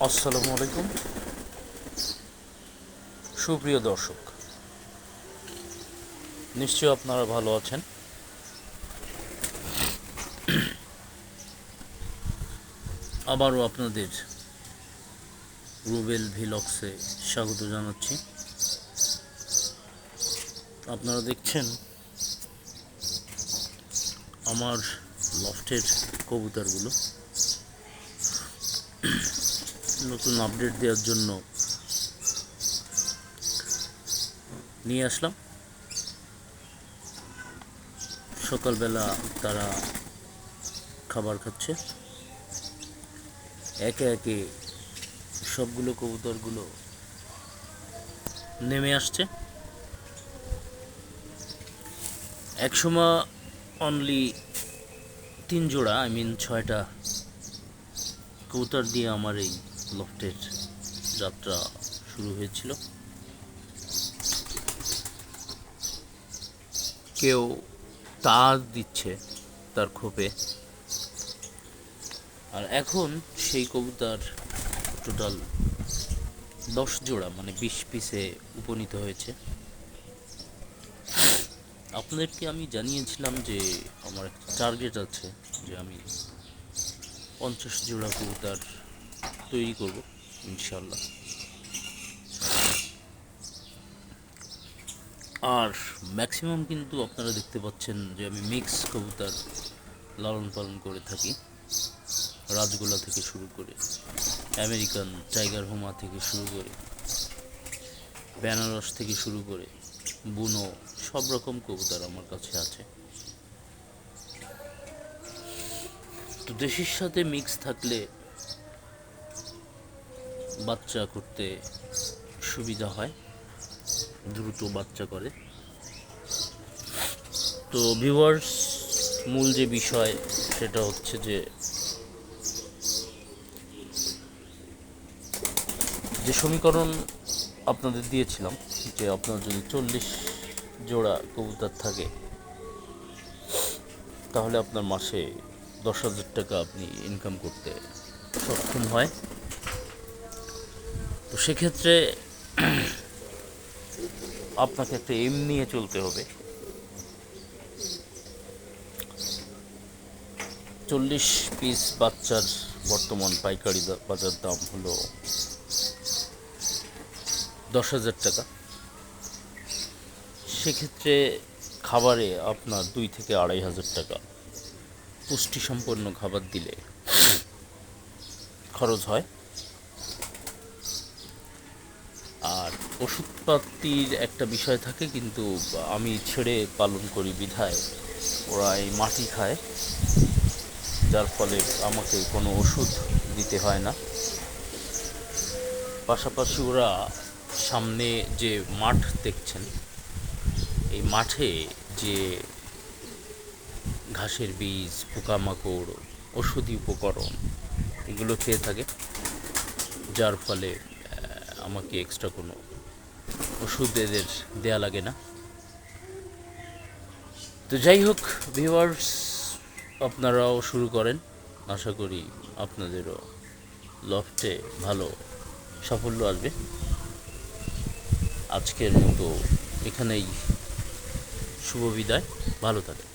আসসালামু আলাইকুম সুপ্রিয় দর্শক, নিশ্চয়ই আপনারা ভালো আছেন। আবারও আপনাদের রুবেল ভিলক্সে স্বাগত জানাচ্ছি। আপনারা দেখছেন আমার লফটের কবুতরগুলো। নতুন আপডেট দেওয়ার জন্য নিয়ে আসলাম। সকালবেলা তারা খাবার খাচ্ছে, একে একে সবগুলো কবুতরগুলো নেমে আসছে। একসময় অনলি 3 জোড়া, 6টা কবুতর দিয়ে আমার এই লফটের যাত্রা শুরু হয়েছিল। কেউ তার দিচ্ছে তার খোপে, আর এখন সেই কবুতর টোটাল 10 জোড়া, মানে 20 পিসে উপনীত হয়েছে। আপনাদেরকে আমি জানিয়েছিলাম যে আমার একটা টার্গেট আছে, যে আমি 50 জোড়া কবুতর তৈরি করব ইনশাল্লাহ। আর ম্যাক্সিমাম কিন্তু আপনারা দেখতে পাচ্ছেন যে আমি মিক্স কবুতর লালন পালন করে থাকি। রাজগোলা থেকে শুরু করে, আমেরিকান টাইগার হোমা থেকে শুরু করে, বেনারস থেকে শুরু করে, বুনো, সব রকম কবুতর আমার কাছে আছে। তো দেশের সাথে মিক্স থাকলে বাচ্চা করতে সুবিধা হয়, দ্রুত বাচ্চা করে। তো ভিউয়ার্স, মূল যে বিষয় সেটা হচ্ছে যে সমীকরণ আপনাদের দিয়েছিলাম, যে আপনার যদি 40 জোড়া কবুতর থাকে তাহলে আপনার মাসে 10,000 টাকা আপনি ইনকাম করতে সক্ষম হয়। তো সেক্ষেত্রে আপনাকে একটা এম নিয়ে চলতে হবে। 40 পিস বাচ্চার বর্তমান পাইকারি বাজার দাম হলো 10,000 টাকা। সেক্ষেত্রে খাবারে আপনার 2 থেকে 2,500 টাকা পুষ্টিসম্পন্ন খাবার দিলে খরচ হয়। আর ওষুধপাতির একটা বিষয় থাকে, কিন্তু আমি ছেড়ে পালন করি বিধায় ওরা এই মাটি খায়, যার ফলে আমাকে কোনো ওষুধ দিতে হয় না। পাশাপাশি ওরা সামনে যে মাঠ দেখছেন, এই মাঠে যে ঘাসের বীজ, পোকামাকড়, ওষুধি উপকরণ এগুলো খেয়ে থাকে, যার ফলে আমাকে এক্সট্রা কোনো ওষুধ এদের দেয়া লাগে না। তো যাই হোক ভিউয়ার্স, আপনারাও শুরু করেন, আশা করি আপনাদেরও লফটে ভালো সাফল্য আসবে। আজকের মতো এখানেই শুভ বিদায়, ভালো থাকেন।